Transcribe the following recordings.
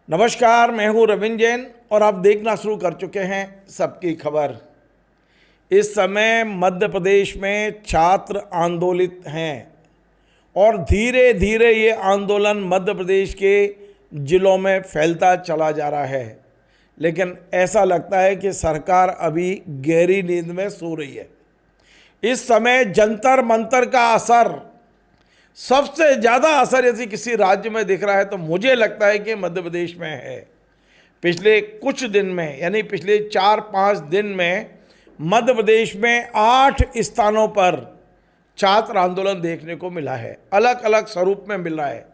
नमस्कार, मैं हूं रविंद्र जैन और आप देखना शुरू कर चुके हैं सबकी खबर। इस समय मध्य प्रदेश में छात्र आंदोलित हैं और धीरे धीरे ये आंदोलन मध्य प्रदेश के जिलों में फैलता चला जा रहा है, लेकिन ऐसा लगता है कि सरकार अभी गहरी नींद में सो रही है। इस समय जंतर मंतर का असर, सबसे ज़्यादा असर यदि किसी राज्य में दिख रहा है तो मुझे लगता है कि मध्य प्रदेश में है। पिछले कुछ दिन में, यानी पिछले 4-5 दिन में मध्य प्रदेश में 8 स्थानों पर छात्र आंदोलन देखने को मिला है, अलग अलग स्वरूप में मिल रहा है।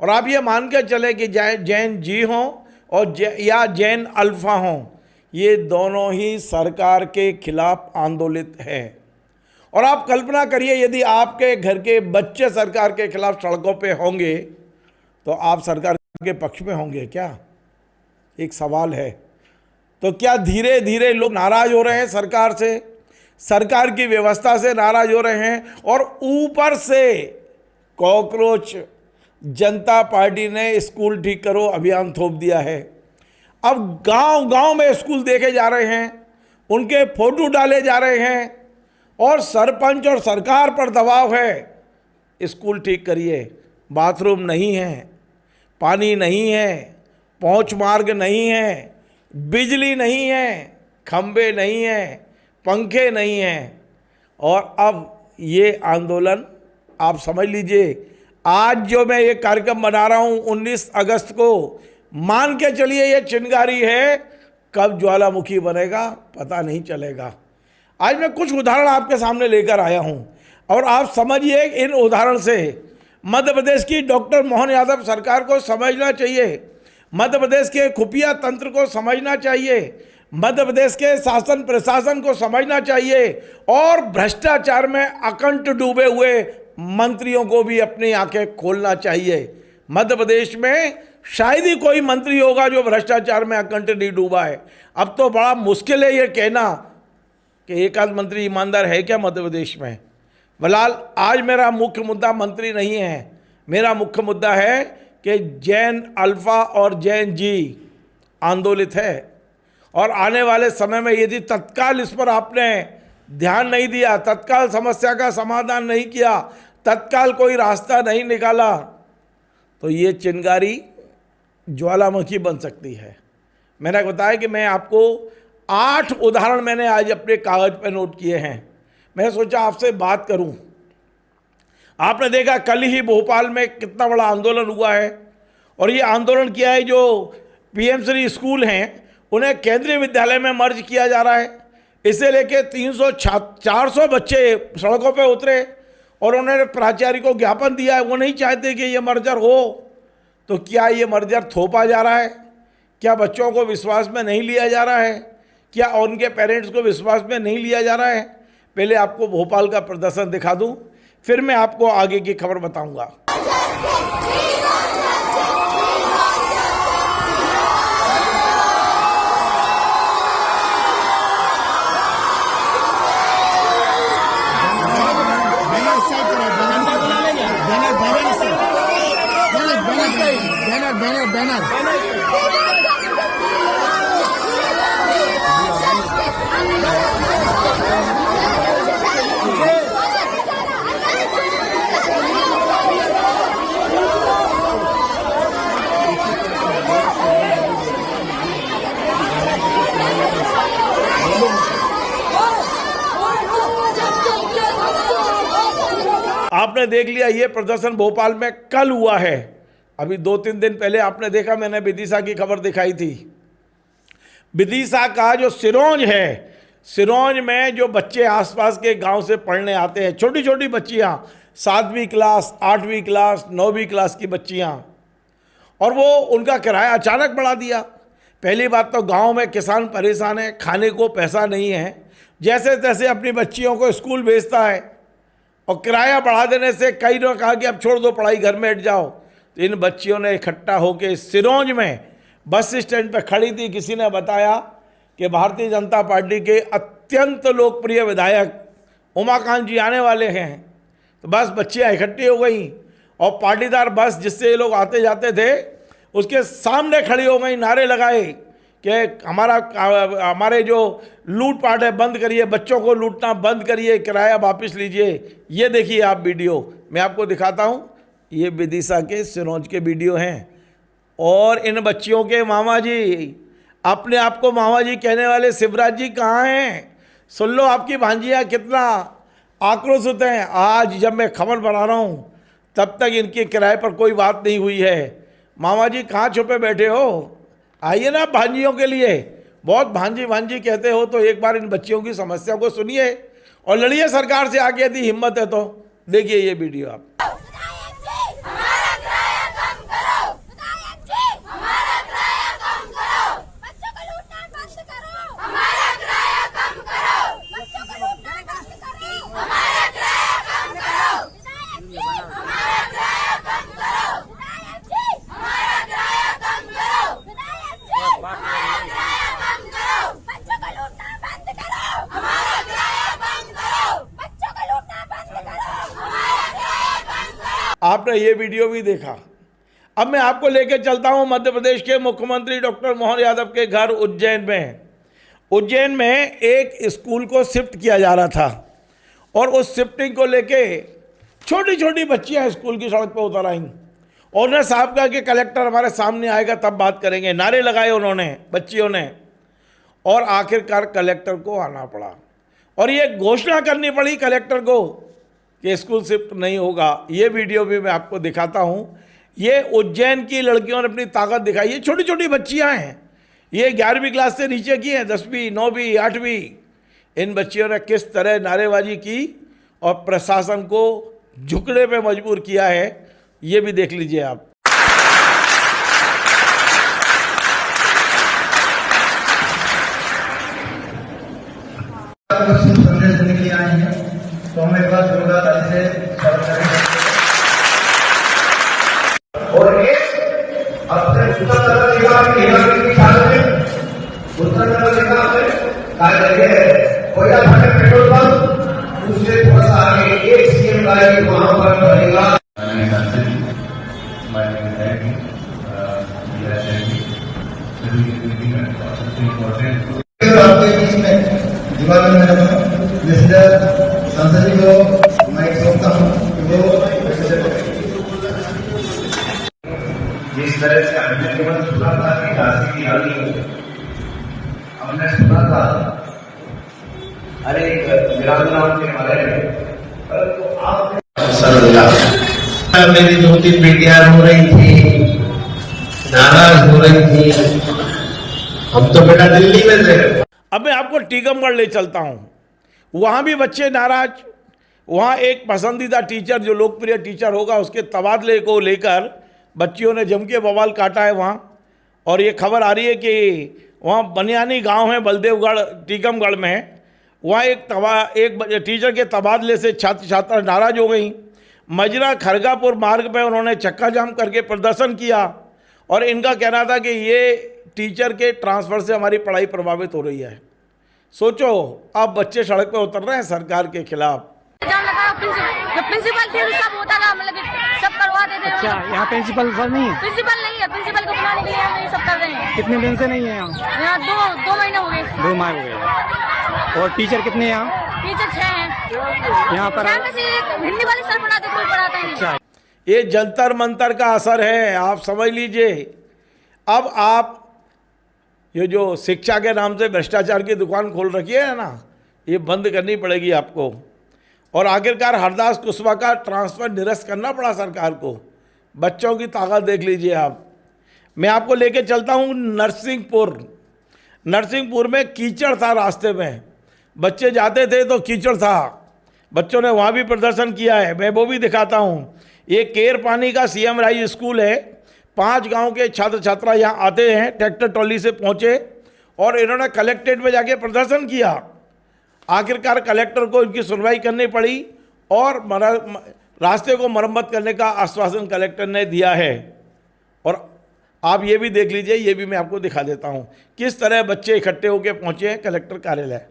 और आप ये मान के चले कि जैन जी हों और या जैन अल्फा हों, ये दोनों ही सरकार के खिलाफ आंदोलित हैं। और आप कल्पना करिए, यदि आपके घर के बच्चे सरकार के खिलाफ सड़कों पे होंगे तो आप सरकार के पक्ष में होंगे क्या? एक सवाल है। तो क्या धीरे धीरे लोग नाराज हो रहे हैं सरकार से, सरकार की व्यवस्था से नाराज हो रहे हैं, और ऊपर से कॉकरोच जनता पार्टी ने स्कूल ठीक करो अभियान थोप दिया है। अब गांव गांव में स्कूल देखे जा रहे हैं, उनके फोटो डाले जा रहे हैं और सरपंच और सरकार पर दबाव है, स्कूल ठीक करिए। बाथरूम नहीं है, पानी नहीं है, पहुंच मार्ग नहीं है, बिजली नहीं है, खंबे नहीं हैं, पंखे नहीं हैं। और अब ये आंदोलन आप समझ लीजिए, आज जो मैं ये कार्यक्रम बना रहा हूँ 19 अगस्त को, मान के चलिए ये चिंगारी है, कब ज्वालामुखी बनेगा पता नहीं चलेगा। आज मैं कुछ उदाहरण आपके सामने लेकर आया हूं और आप समझिए, इन उदाहरण से मध्य प्रदेश की डॉक्टर मोहन यादव सरकार को समझना चाहिए, मध्य प्रदेश के खुफिया तंत्र को समझना चाहिए, मध्य प्रदेश के शासन प्रशासन को समझना चाहिए, और भ्रष्टाचार में अकंठ डूबे हुए मंत्रियों को भी अपनी आंखें खोलना चाहिए। मध्य प्रदेश में शायद ही कोई मंत्री होगा जो भ्रष्टाचार में अकंठ नहीं डूबा है। अब तो बड़ा मुश्किल है ये कहना कि एक आध मंत्री ईमानदार है क्या मध्य प्रदेश में। फिलहाल आज मेरा मुख्य मुद्दा मंत्री नहीं है, मेरा मुख्य मुद्दा है कि जैन अल्फा और जैन जी आंदोलित है। और आने वाले समय में यदि तत्काल इस पर आपने ध्यान नहीं दिया, तत्काल समस्या का समाधान नहीं किया, तत्काल कोई रास्ता नहीं निकाला, तो ये चिंगारी ज्वालामुखी बन सकती है। मैंने बताया कि मैं आपको 8 उदाहरण मैंने आज अपने कागज पर नोट किए हैं। मैं सोचा आपसे बात करूं। आपने देखा कल ही भोपाल में कितना बड़ा आंदोलन हुआ है, और ये आंदोलन किया है जो पीएम श्री स्कूल हैं उन्हें केंद्रीय विद्यालय में मर्ज किया जा रहा है। इसे लेके 300-400 बच्चे सड़कों पे उतरे और उन्होंने प्राचार्य को ज्ञापन दिया है। वो नहीं चाहते कि ये मर्जर हो। तो क्या ये मर्जर थोपा जा रहा है? क्या बच्चों को विश्वास में नहीं लिया जा रहा है? क्या उनके पेरेंट्स को विश्वास में नहीं लिया जा रहा है? पहले आपको भोपाल का प्रदर्शन दिखा दूं, फिर मैं आपको आगे की खबर बताऊंगा। आपने देख लिया, ये प्रदर्शन भोपाल में कल हुआ है। अभी 2-3 दिन पहले आपने देखा, मैंने विदिशा की खबर दिखाई थी। विदिशा का जो सिरोंज है, सिरोंज में जो बच्चे आसपास के गांव से पढ़ने आते हैं, छोटी छोटी बच्चियां, 7वीं क्लास, 8वीं क्लास, 9वीं क्लास की बच्चियां, और वो उनका किराया अचानक बढ़ा दिया। पहली बात तो गांव में किसान परेशान है, खाने को पैसा नहीं है, जैसे तैसे अपनी बच्चियों को स्कूल भेजता है, और किराया बढ़ा देने से कई ने कहा कि अब छोड़ दो पढ़ाई, घर में हट जाओ। तो इन बच्चियों ने इकट्ठा होकर सिरोंज में बस स्टैंड पर खड़ी थी। किसी ने बताया कि भारतीय जनता पार्टी के अत्यंत लोकप्रिय विधायक उमाकांत जी आने वाले हैं। तो बस बच्चियाँ इकट्ठी हो गई और पाटीदार बस जिससे ये लोग आते जाते थे उसके सामने खड़ी हो गई, नारे लगाए कि हमारे जो लूटपाट है बंद करिए, बच्चों को लूटना बंद करिए, किराया वापस लीजिए। ये देखिए आप वीडियो, मैं आपको दिखाता हूँ। ये विदिशा के सिरोंज के वीडियो हैं। और इन बच्चियों के मामा जी, अपने आप को मामा जी कहने वाले शिवराज जी कहाँ हैं? सुन लो आपकी भांजियाँ कितना आक्रोशित हैं। आज जब मैं खबर बना रहा हूँ तब तक इनके किराए पर कोई बात नहीं हुई है। मामा जी कहाँ छुपे बैठे हो? आइए ना भांजियों के लिए। बहुत भांजी भांजी कहते हो तो एक बार इन बच्चियों की समस्या को सुनिए और लड़िए सरकार से आगे, यदि हिम्मत है तो। देखिए ये वीडियो आप। आपने ये वीडियो भी देखा। अब मैं आपको लेकर चलता हूं मध्य प्रदेश के मुख्यमंत्री डॉक्टर मोहन यादव के घर उज्जैन में। उज्जैन में एक स्कूल को शिफ्ट किया जा रहा था और उस शिफ्टिंग को लेके छोटी छोटी बच्चियां स्कूल की सड़क पर उतर आईं और उन्हें साहब कहा कि कलेक्टर हमारे सामने आएगा तब बात करेंगे। नारे लगाए उन्होंने, बच्चियों ने, और आखिरकार कलेक्टर को आना पड़ा और ये घोषणा करनी पड़ी कलेक्टर को कि स्कूल शिफ्ट नहीं होगा। ये वीडियो भी मैं आपको दिखाता हूँ। ये उज्जैन की लड़कियों ने अपनी ताकत दिखाई। ये छोटी छोटी बच्चियाँ हैं, ये 11वीं क्लास से नीचे की हैं, 10वीं, 9वीं, 8वीं। इन बच्चियों ने किस तरह नारेबाजी की और प्रशासन को झुकने पे मजबूर किया है, ये भी देख लीजिए आप। संदेश देने के लिए आए हैं तो हम एक बार जोरदार ताली से स्वागत करेंगे। और एक अपने उत्तर कन्नड़ जिला की छात्र में उत्तर कन्नड़ जिला में कार्य है कोयला घाटे पेट्रोल पंप, उससे थोड़ा सा आगे एक सीएम गाड़ी वहां पर बनेगा। आपके बीच में दीवार में सांसद जी को मैं सोचता हूँ कि वो जिस तरह से हमने केवल सुना था कि काशी की रानी, हमने सुना था अरे विराजमान के बारे में, तो आप मेरी 2-3 बेटियां रो रही थी, नाराज हो रही थी। हम तो बेटा दिल्ली में थे। अब मैं आपको टीकमगढ़ ले चलता हूँ। वहाँ भी बच्चे नाराज। वहाँ एक पसंदीदा टीचर, जो लोकप्रिय टीचर होगा, उसके तबादले को लेकर बच्चियों ने जम के बवाल काटा है वहाँ। और ये खबर आ रही है कि वहाँ बनियानी गांव है बलदेवगढ़ टीकमगढ़ में, वहाँ एक टीचर के तबादले से छात्र छात्रा नाराज हो गई। मजरा खरगापुर मार्ग पर उन्होंने चक्का जाम करके प्रदर्शन किया और इनका कहना था कि ये टीचर के ट्रांसफ़र से हमारी पढ़ाई प्रभावित हो रही है। सोचो, अब बच्चे सड़क पे उतर रहे हैं सरकार के खिलाफ। प्रिंसिपल थे सब होता था, मतलब सब करवा देते हैं। अच्छा, यहाँ प्रिंसिपल सर नहीं है? प्रिंसिपल नहीं है, प्रिंसिपल को बुलाने के लिए हम ये सब कर रहे हैं। कितने दिन से नहीं है यहाँ? यहाँ दो महीने हो गए। 2 माह हो गए। और टीचर कितने हैं यहाँ? टीचर 6 हैं यहाँ पर। हिंदी वाले सर पढ़ाते, कोई पढ़ाता नहीं। अच्छा, ये जंतर मंतर का असर है, आप समझ लीजिए। अब आप ये जो शिक्षा के नाम से भ्रष्टाचार की दुकान खोल रखी है ना, ये बंद करनी पड़ेगी आपको। और आखिरकार हरदास कुशवाहा का ट्रांसफ़र निरस्त करना पड़ा सरकार को। बच्चों की ताकत देख लीजिए आप। मैं आपको लेके चलता हूँ नरसिंहपुर। नरसिंहपुर में कीचड़ था रास्ते में, बच्चे जाते थे तो कीचड़ था। बच्चों ने वहाँ भी प्रदर्शन किया है, मैं वो भी दिखाता हूँ। ये केर पानी का सीएम राइज स्कूल है। 5 गांव के छात्र छात्रा यहाँ आते हैं, ट्रैक्टर ट्रॉली से पहुँचे और इन्होंने कलेक्ट्रेट में जाके प्रदर्शन किया। आखिरकार कलेक्टर को इनकी सुनवाई करनी पड़ी और रास्ते को मरम्मत करने का आश्वासन कलेक्टर ने दिया है। और आप ये भी देख लीजिए, ये भी मैं आपको दिखा देता हूँ किस तरह बच्चे इकट्ठे होकर पहुँचे हैं कलेक्टर कार्यालय।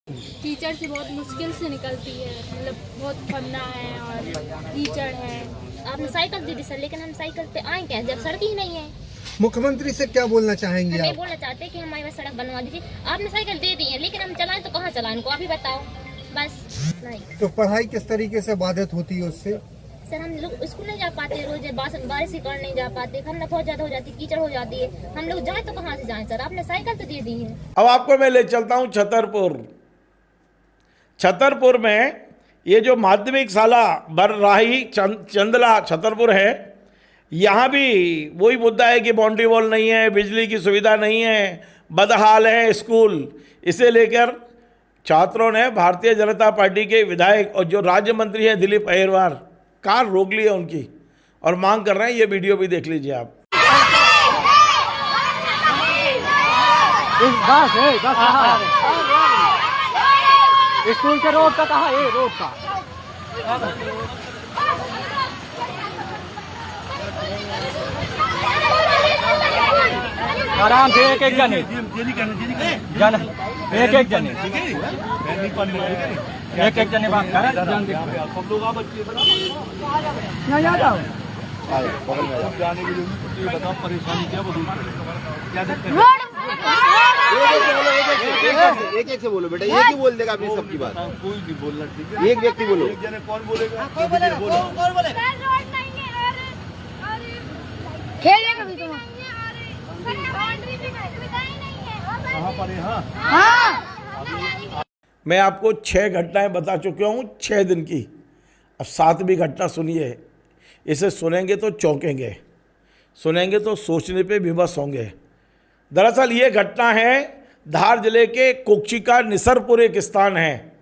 टीचर से बहुत मुश्किल से निकलती है, मतलब बहुत पढ़ना है और कीचड़ है। आपने साइकिल दे दी सर, लेकिन हम साइकिल पे आए क्या जब सड़क ही नहीं है। मुख्यमंत्री से क्या बोलना चाहेंगे हम ये आप? बोलना चाहते हैं कि हमारे पास सड़क बनवा दीजिए। आपने साइकिल दे दी है, लेकिन हम चलाएं तो कहाँ चलाएं, इनको अभी बताओ। बस नहीं तो पढ़ाई किस तरीके से बाधित होती है उससे? सर, हम लोग स्कूल नहीं जा पाते, रोज बारिश के कारण नहीं जा पाते, ठंडा बहुत ज्यादा हो जाती है, कीचड़ हो जाती है, हम लोग जाए तो कहाँ से जाएं सर। आपने साइकिल तो दे दी है। अब आपको मैं ले चलता हूं छतरपुर। छतरपुर में ये जो माध्यमिक शाला बरराही चंदला छतरपुर है, यहाँ भी वही मुद्दा है कि बाउंड्री वॉल नहीं है, बिजली की सुविधा नहीं है, बदहाल है स्कूल। इसे लेकर छात्रों ने भारतीय जनता पार्टी के विधायक और जो राज्य मंत्री हैं दिलीप अहिरवार, कार रोक ली है उनकी और मांग कर रहे हैं। ये वीडियो भी देख लीजिए आप। स्कूल के रोड का कहाँ है? रोड का आराम से एक एक जने जन एक एक जने एक एक जने बात कर सब लोग आप यहाँ आ जाओ जाने के लिए बताओ परेशानी क्या एक एक से बोलो बेटा, एक ही बोल देगा अपनी सबकी बात। कोई नहीं बोलना, ठीक है? एक व्यक्ति बोलो। एक जने कौन बोलेगा? खेलने का भी तुम कहाँ पर है? हाँ, मैं आपको 6 घटनाएं बता चुका हूँ 6 दिन की। अब 7वीं घटना सुनिए। इसे सुनेंगे तो चौंकेंगे, सुनेंगे तो सोचने पे विवश होंगे। दरअसल ये घटना है धार जिले के कुक्षी का निसरपुर एक स्थान है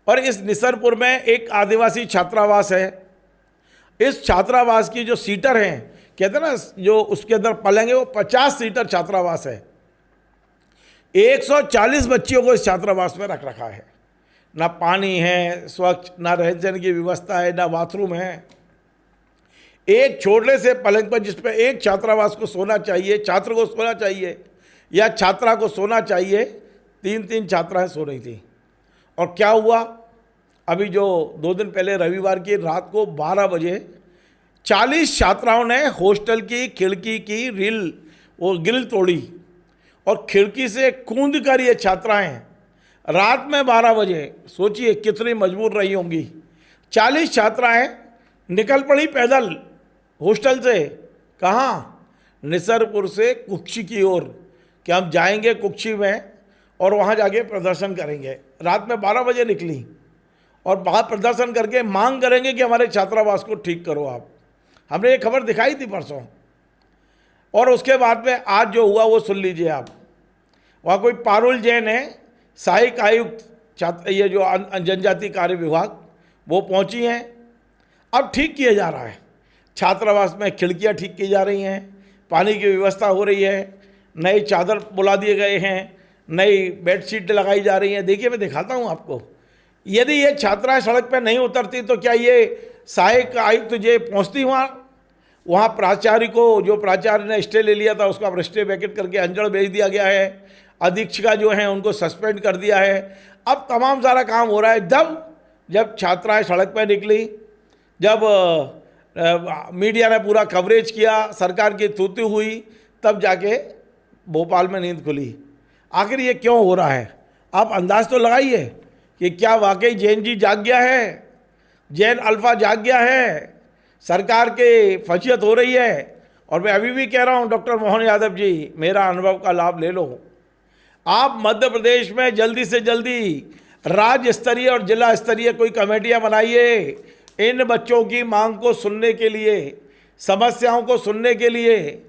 और इस निसरपुर में एक आदिवासी छात्रावास है। इस छात्रावास की जो सीटर हैं, कहते हैं ना जो उसके अंदर पलेंगे, वो 50 सीटर छात्रावास है। 140 बच्चियों को इस छात्रावास में रख रखा है। ना पानी है स्वच्छ, ना रहन सहन की व्यवस्था है, ना बाथरूम है। एक छोटे से पलंग पर जिस पर एक छात्रावास को सोना चाहिए, छात्र को सोना चाहिए या छात्रा को सोना चाहिए, 3 छात्राएं सो रही थी। और क्या हुआ, अभी जो 2 दिन पहले रविवार की रात को 12 बजे 40 छात्राओं ने हॉस्टल की खिड़की की ग्रिल तोड़ी और खिड़की से कूद कर ये छात्राएं रात में 12 बजे, सोचिए कितनी मजबूर रही होंगी, 40 छात्राएं निकल पड़ी पैदल हॉस्टल से। कहाँ? निसरपुर से कुक्षी की ओर, कि हम जाएंगे कुक्षी में और वहाँ जाके प्रदर्शन करेंगे। रात में 12 बजे निकली और वहाँ प्रदर्शन करके मांग करेंगे कि हमारे छात्रावास को ठीक करो आप। हमने ये खबर दिखाई थी परसों। और उसके बाद में आज जो हुआ वो सुन लीजिए आप। वहाँ कोई पारुल जैन है, सहायक आयुक्त ये जो जनजाति कार्य विभाग, वो पहुँची हैं। अब ठीक किया जा रहा है, छात्रावास में खिड़कियाँ ठीक की जा रही हैं, पानी की व्यवस्था हो रही है, नए चादर बुला दिए गए हैं, नई बेडशीट लगाई जा रही हैं। देखिए मैं दिखाता हूँ आपको। यदि ये छात्राएं सड़क पर नहीं उतरती तो क्या ये सहायक आयुक्त जो पहुँचती वहाँ प्राचार्य को, जो प्राचार्य ने स्टे ले लिया था उसको अब स्टे वैकेट करके अंजड़ भेज दिया गया है, अधीक्षिका जो हैं उनको सस्पेंड कर दिया है। अब तमाम सारा काम हो रहा है। जब छात्राएं सड़क पर निकली, जब मीडिया ने पूरा कवरेज किया, सरकार की तूती हुई, तब जाके भोपाल में नींद खुली। आखिर ये क्यों हो रहा है? आप अंदाज तो लगाइए कि क्या वाकई जैन जी जाग गया है, जैन अल्फा जाग गया है, सरकार के फजीहत हो रही है। और मैं अभी भी कह रहा हूँ डॉक्टर मोहन यादव जी, मेरा अनुभव का लाभ ले लो। आप मध्य प्रदेश में जल्दी से जल्दी राज्य स्तरीय और जिला स्तरीय कोई कमेटियाँ बनाइए, इन बच्चों की मांग को सुनने के लिए, समस्याओं को सुनने के लिए।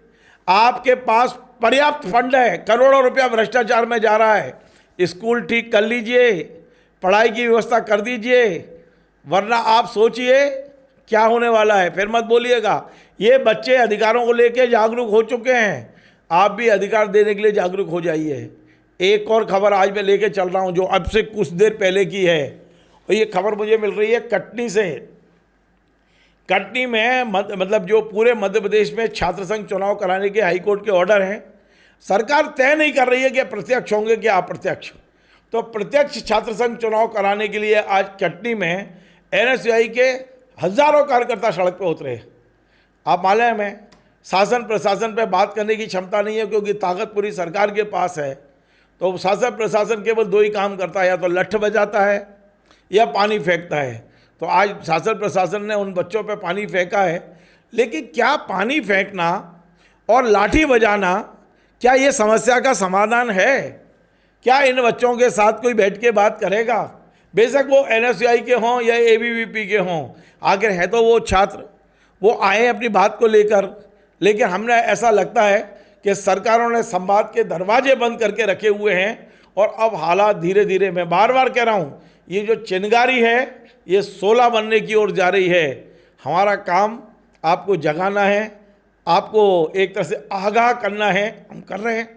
आपके पास पर्याप्त फंड है, करोड़ों रुपया भ्रष्टाचार में जा रहा है। स्कूल ठीक कर लीजिए, पढ़ाई की व्यवस्था कर दीजिए, वरना आप सोचिए क्या होने वाला है। फिर मत बोलिएगा। ये बच्चे अधिकारों को लेकर जागरूक हो चुके हैं, आप भी अधिकार देने के लिए जागरूक हो जाइए। एक और खबर आज मैं लेके चल रहा हूँ जो अब से कुछ देर पहले की है, और ये खबर मुझे मिल रही है कटनी से। कटनी में मतलब जो पूरे मध्य प्रदेश में छात्र संघ चुनाव कराने के हाईकोर्ट के ऑर्डर हैं, सरकार तय नहीं कर रही है कि प्रत्यक्ष होंगे कि अप्रत्यक्ष। तो प्रत्यक्ष छात्र संघ चुनाव कराने के लिए आज कटनी में एनएसयूआई के हजारों कार्यकर्ता सड़क पर उतरे। आप मालूम है शासन प्रशासन पे बात करने की क्षमता नहीं है, क्योंकि ताकत पूरी सरकार के पास है। तो शासन प्रशासन केवल दो ही काम करता है, या तो लठ बजाता है या पानी फेंकता है। तो आज शासन प्रशासन ने उन बच्चों पे पानी फेंका है, लेकिन क्या पानी फेंकना और लाठी बजाना क्या ये समस्या का समाधान है? क्या इन बच्चों के साथ कोई बैठ के बात करेगा? बेशक वो एनएसयूआई के हों या एबीवीपी के हों, आखिर है तो वो छात्र, वो आए अपनी बात को लेकर। लेकिन हमने ऐसा लगता है कि सरकारों ने संवाद के दरवाजे बंद करके रखे हुए हैं, और अब हालात धीरे धीरे, मैं बार बार कह रहा हूँ, ये जो चिंगारी है ये 16 बनने की ओर जा रही है। हमारा काम आपको जगाना है, आपको एक तरह से आगाह करना है, हम कर रहे हैं।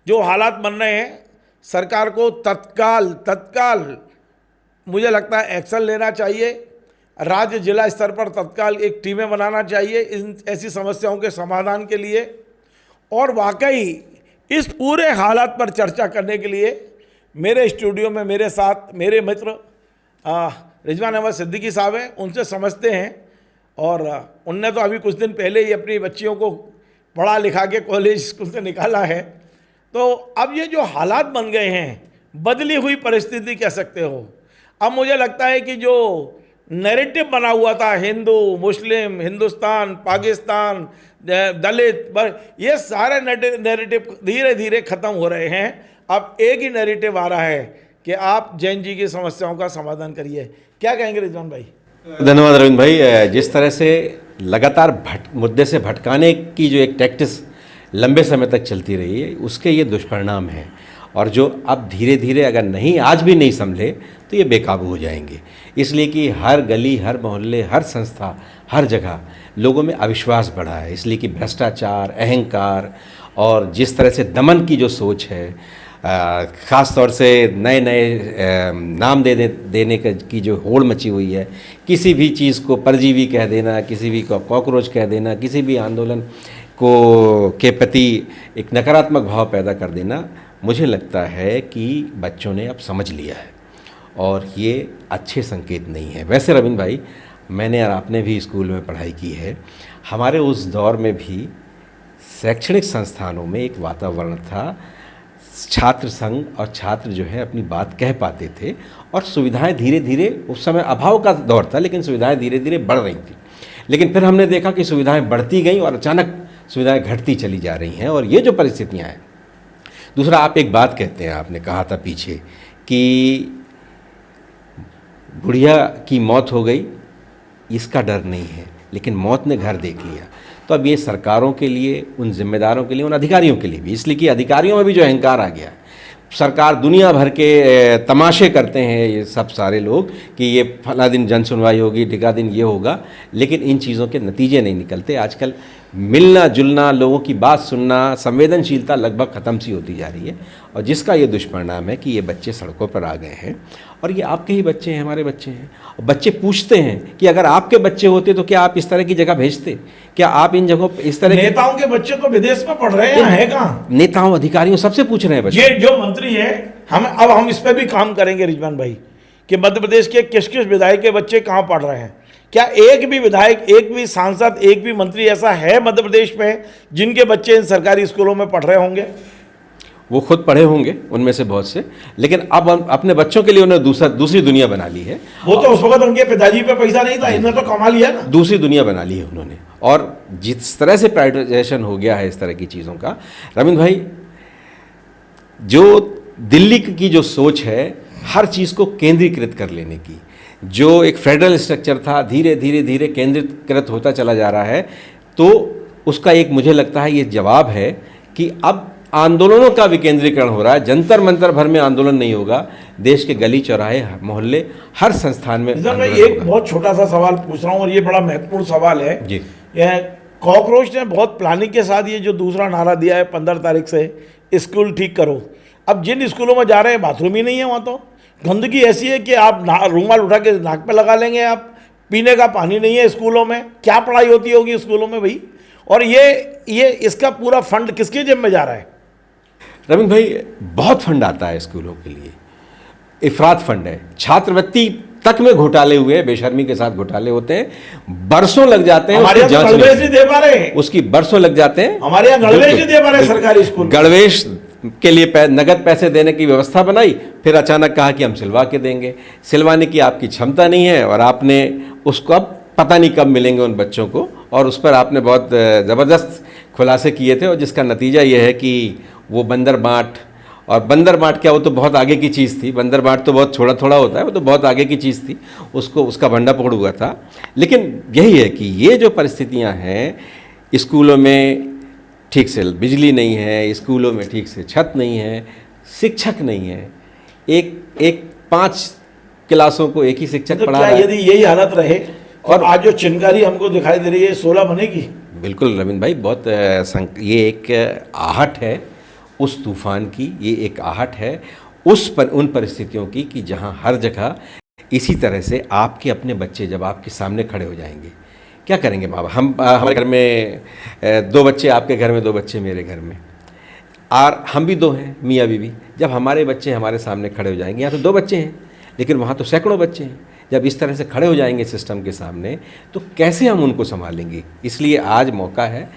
जो हालात बन रहे हैं, सरकार को तत्काल मुझे लगता है एक्शन लेना चाहिए। राज्य जिला स्तर पर तत्काल एक टीमें बनाना चाहिए इन ऐसी समस्याओं के समाधान के लिए। और वाकई इस पूरे हालात पर चर्चा करने के लिए मेरे स्टूडियो में मेरे साथ मेरे मित्र रिजवान अहमद सिद्दीकी साहब हैं, उनसे समझते हैं। और उनने तो अभी कुछ दिन पहले ही अपनी बच्चियों को पढ़ा लिखा के कॉलेज स्कूल से निकाला है। तो अब ये जो हालात बन गए हैं, बदली हुई परिस्थिति कह सकते हो। अब मुझे लगता है कि जो नैरेटिव बना हुआ था, हिंदू मुस्लिम, हिंदुस्तान पाकिस्तान, दलित, ये सारे नैरेटिव धीरे धीरे ख़त्म हो रहे हैं। अब एक ही नैरेटिव आ रहा है कि आप जैन जी की समस्याओं का समाधान करिए। क्या कहेंगे रिजवान भाई? धन्यवाद रविंद्र भाई। जिस तरह से लगातार मुद्दे से भटकाने की जो एक टैक्टिस लंबे समय तक चलती रही है, उसके ये दुष्परिणाम हैं। और जो अब धीरे धीरे अगर आज भी नहीं संभले तो ये बेकाबू हो जाएंगे। इसलिए कि हर गली, हर मोहल्ले, हर संस्था, हर जगह लोगों में अविश्वास बढ़ा है। इसलिए कि भ्रष्टाचार, अहंकार और जिस तरह से दमन की जो सोच है, ख़ास तौर से नए नए नाम देने की जो होड़ मची हुई है, किसी भी चीज़ को परजीवी कह देना, किसी भी को कॉकरोच कह देना, किसी भी आंदोलन के प्रति एक नकारात्मक भाव पैदा कर देना, मुझे लगता है कि बच्चों ने अब समझ लिया है और ये अच्छे संकेत नहीं है। वैसे रविंद्र भाई, मैंने और आपने भी स्कूल में पढ़ाई की है। हमारे उस दौर में भी शैक्षणिक संस्थानों में एक वातावरण था, छात्र संघ और छात्र जो है अपनी बात कह पाते थे, और सुविधाएं धीरे धीरे, उस समय अभाव का दौर था लेकिन सुविधाएं धीरे धीरे बढ़ रही थी। लेकिन फिर हमने देखा कि सुविधाएं बढ़ती गई और अचानक सुविधाएं घटती चली जा रही हैं, और ये जो परिस्थितियां हैं। दूसरा, आप एक बात कहते हैं, आपने कहा था पीछे कि बुढ़िया की मौत हो गई, इसका डर नहीं है, लेकिन मौत ने घर देख लिया। तो अब ये सरकारों के लिए, उन जिम्मेदारों के लिए, उन अधिकारियों के लिए भी, इसलिए कि अधिकारियों में भी जो अहंकार आ गया है। सरकार दुनिया भर के तमाशे करते हैं ये सब सारे लोग कि ये फला दिन जन सुनवाई होगी, टिका दिन ये होगा, लेकिन इन चीज़ों के नतीजे नहीं निकलते। आजकल मिलना जुलना, लोगों की बात सुनना, संवेदनशीलता लगभग ख़त्म सी होती जा रही है, और जिसका ये दुष्परिणाम है कि ये बच्चे सड़कों पर आ गए हैं। और ये आपके ही बच्चे हैं, हमारे बच्चे हैं। और बच्चे पूछते हैं कि अगर आपके बच्चे होते तो क्या आप इस तरह की जगह भेजते? क्या आप इन जगहों इस तरह नेताओं के बच्चे तो विदेश में पढ़ रहे हैं, कहाँ? नेताओं, अधिकारियों, सबसे पूछ रहे हैं बच्चे। ये जो मंत्री है, हम इस पर भी काम करेंगे रिजवान भाई, कि मध्य प्रदेश के किस किस विधायक के बच्चे कहाँ पढ़ रहे हैं। क्या एक भी विधायक, एक भी सांसद, एक भी मंत्री ऐसा है मध्य प्रदेश में जिनके बच्चे इन सरकारी स्कूलों में पढ़ रहे होंगे? वो खुद पढ़े होंगे उनमें से बहुत से, लेकिन अब अपने बच्चों के लिए उन्होंने दूसरी दुनिया बना ली है। वो तो उस वक्त उनके पिताजी पे पैसा नहीं था, इन्होंने तो कमा लिया ना। दूसरी दुनिया बना ली है उन्होंने। और जिस तरह से प्राइवेटाइजेशन हो गया है इस तरह की चीज़ों का, रविंद्र भाई, जो दिल्ली की जो सोच है हर चीज़ को केंद्रीकृत कर लेने की, जो एक फेडरल स्ट्रक्चर था, धीरे धीरे धीरे केंद्रीकृत होता चला जा रहा है। तो उसका एक, मुझे लगता है ये जवाब है कि अब आंदोलनों का विकेंद्रीकरण हो रहा है। जंतर मंतर भर में आंदोलन नहीं होगा, देश के गली चौराहे, मोहल्ले, हर संस्थान में। मैं एक बहुत छोटा सा सवाल पूछ रहा हूँ, और ये बड़ा महत्वपूर्ण सवाल है जी। यह कॉकरोच ने बहुत प्लानिंग के साथ ये जो दूसरा नारा दिया है 15 तारीख से, स्कूल ठीक करो। अब जिन स्कूलों में जा रहे हैं बाथरूम ही नहीं है, वहाँ तो गंदगी ऐसी है कि आप रूमाल उठा के नाक पे लगा लेंगे। आप पीने का पानी नहीं है स्कूलों में, क्या पढ़ाई होती होगी स्कूलों में भाई? और ये इसका पूरा फंड किसके जेब में जा रहा है? रविंद्र भाई, बहुत फंड आता है स्कूलों के लिए, इफरात फंड है। छात्रवृत्ति तक में घोटाले हुए, बेशर्मी के साथ घोटाले होते हैं, बरसों लग जाते हैं हमारे उसकी यहाँ जांच तो गणवेश में। नहीं दे पा रहे, उसकी बरसों लग जाते हैं। हमारे यहाँ गणवेश नहीं दे पा रहे सरकारी स्कूल। गणवेश के लिए नगद पैसे देने की व्यवस्था बनाई, फिर अचानक कहा कि हम सिलवा के देंगे। सिलवाने की आपकी क्षमता नहीं है और आपने उसको अब पता नहीं कब मिलेंगे उन बच्चों को, और उस पर आपने बहुत ज़बरदस्त खुलासे किए थे, और जिसका नतीजा ये है कि वो बंदर बाँट, और बंदर बाँट क्या, वो तो बहुत आगे की चीज़ थी। बंदर बाँट तो बहुत थोड़ा थोड़ा होता है, वो तो बहुत आगे की चीज़ थी, उसको उसका भंडा फोड़ हुआ था। लेकिन यही है कि ये जो परिस्थितियाँ हैं, स्कूलों में ठीक से बिजली नहीं है, स्कूलों में ठीक से छत नहीं है, शिक्षक नहीं है, एक 5 क्लासों को एक ही शिक्षक तो पढ़ा क्या रहा है। यदि यही हालत रहे और आज जो चिंगारी हमको दिखाई दे रही है 16 बनेगी? बिल्कुल रविंद्र भाई, बहुत ये एक आहट है उस तूफान की, ये एक आहट है उन परिस्थितियों की कि जहां हर जगह इसी तरह से आपके अपने बच्चे जब आपके सामने खड़े हो जाएंगे, क्या करेंगे माँ बाप? हमारे घर में 2 बच्चे, आपके घर में 2 बच्चे, मेरे घर में, और हम भी 2 हैं, मियाँ बीवी। जब हमारे बच्चे हमारे सामने खड़े हो जाएंगे, यहाँ तो 2 बच्चे हैं लेकिन वहाँ तो सैकड़ों बच्चे हैं, जब इस तरह से खड़े हो जाएंगे सिस्टम के सामने, तो कैसे हम उनको संभालेंगे? इसलिए आज मौका है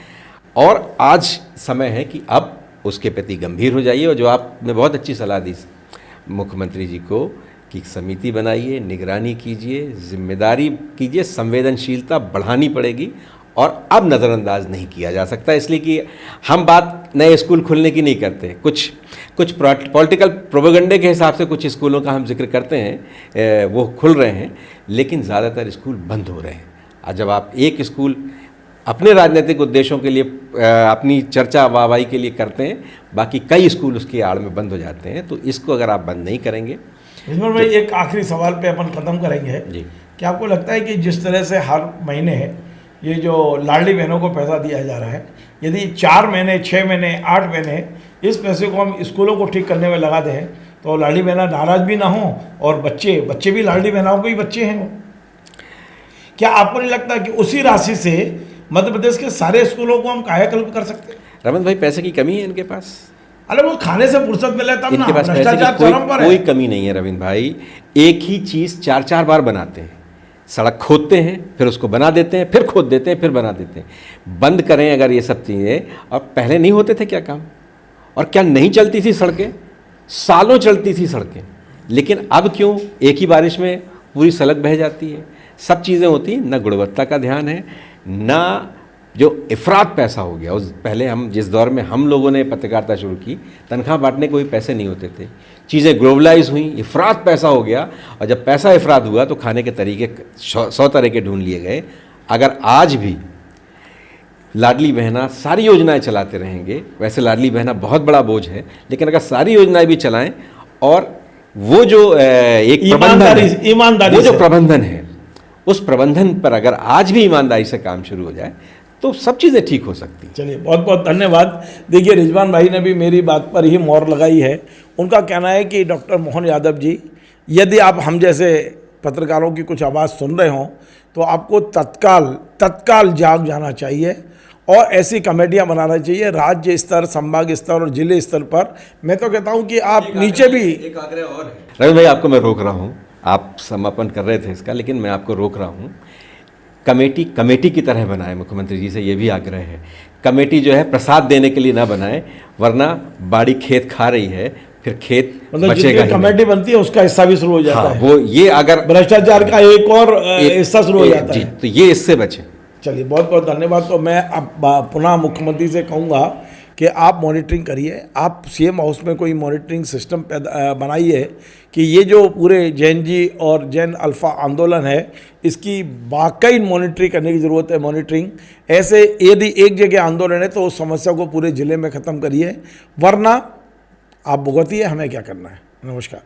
और आज समय है कि अब उसके प्रति गंभीर हो जाइए। और जो आपने बहुत अच्छी सलाह दी मुख्यमंत्री जी को कि समिति बनाइए, निगरानी कीजिए, जिम्मेदारी कीजिए, संवेदनशीलता बढ़ानी पड़ेगी, और अब नज़रअंदाज नहीं किया जा सकता। इसलिए कि हम बात नए स्कूल खुलने की नहीं करते, कुछ पॉलिटिकल प्रोपेगेंडे के हिसाब से कुछ स्कूलों का हम जिक्र करते हैं, वो खुल रहे हैं, लेकिन ज़्यादातर स्कूल बंद हो रहे हैं। और जब आप एक स्कूल अपने राजनीतिक उद्देश्यों के लिए, अपनी चर्चा वाहवाही के लिए करते हैं, बाकी कई स्कूल उसकी आड़ में बंद हो जाते हैं, तो इसको अगर आप बंद नहीं करेंगे। रिजवान भाई, एक आखिरी सवाल पे अपन खत्म करेंगे जी। क्या आपको लगता है कि जिस तरह से हर महीने ये जो लाडली बहनों को पैसा दिया जा रहा है, यदि 4 महीने, 6 महीने, 8 महीने इस पैसे को हम स्कूलों को ठीक करने में लगा दें, तो लाडली बहना नाराज भी ना हो और बच्चे भी लाडली बहनाओं के ही बच्चे हैं। क्या आपको नहीं लगता कि उसी राशि से मध्य प्रदेश के सारे स्कूलों को हम कायाकल्प कर सकते हैं? रमन भाई, पैसे की कमी है इनके पास? अरे वो खाने से फुर्सत मिले तब ना। इनके पास पैसे भ्रष्टाचार की चरम पर कोई है। कमी नहीं है रविंद्र भाई। एक ही चीज़ 4-4 बार बनाते हैं। सड़क खोदते हैं, फिर उसको बना देते हैं, फिर खोद देते हैं, फिर बना देते हैं। बंद करें अगर ये सब चीज़ें। और पहले नहीं होते थे क्या काम? और क्या नहीं चलती थी सड़कें? सालों चलती थी सड़कें। लेकिन अब क्यों एक ही बारिश में पूरी सड़क बह जाती है? सब चीज़ें होती, न गुणवत्ता का ध्यान है, न जो इफरात पैसा हो गया। उस पहले हम जिस दौर में हम लोगों ने पत्रकारिता शुरू की, तनख्वाह बांटने को भी पैसे नहीं होते थे। चीज़ें ग्लोबलाइज हुई, इफरात पैसा हो गया, और जब पैसा इफरात हुआ तो खाने के तरीके 100 तरह के ढूंढ लिए गए। अगर आज भी लाडली बहना सारी योजनाएं चलाते रहेंगे, वैसे लाडली बहना बहुत बड़ा बोझ है, लेकिन अगर सारी योजनाएं भी चलाएं और वो जो एक ईमानदारी वो जो से। प्रबंधन है, उस प्रबंधन पर अगर आज भी ईमानदारी से काम शुरू हो जाए तो सब चीज़ें ठीक हो सकती हैं। चलिए, बहुत बहुत धन्यवाद। देखिए, रिजवान भाई ने भी मेरी बात पर ही मोहर लगाई है। उनका कहना है कि डॉक्टर मोहन यादव जी, यदि आप हम जैसे पत्रकारों की कुछ आवाज़ सुन रहे हों तो आपको तत्काल जाग जाना चाहिए और ऐसी कमेटियां बनाना चाहिए राज्य स्तर, संभाग स्तर और जिले स्तर पर। मैं तो कहता हूं कि आप नीचे भी एक आग्रह और है। रवि भाई, आपको मैं रोक रहा हूं, आप समापन कर रहे थे इसका, लेकिन मैं आपको रोक रहा हूं। कमेटी की तरह बनाए, मुख्यमंत्री जी से ये भी आग्रह है। कमेटी जो है प्रसाद देने के लिए ना बनाए, वरना बाड़ी खेत खा रही है, फिर खेत मतलब बचेगा जितनी ही कमेटी बनती है उसका हिस्सा भी शुरू हो जाता हाँ, है। वो ये अगर भ्रष्टाचार का एक और हिस्सा शुरू हो जाता जी, है। तो ये इससे बचे। चलिए, बहुत बहुत धन्यवाद। तो मैं अब पुनः मुख्यमंत्री से कहूँगा कि आप मॉनिटरिंग करिए, आप सीएम हाउस में कोई मॉनिटरिंग सिस्टम बनाइए कि ये जो पूरे जैन जी और जैन अल्फा आंदोलन है, इसकी वाकई मॉनिटरिंग करने की ज़रूरत है। मॉनिटरिंग ऐसे यदि एक जगह आंदोलन है तो उस समस्या को पूरे ज़िले में ख़त्म करिए, वरना आप भुगतिए, हमें क्या करना है। नमस्कार।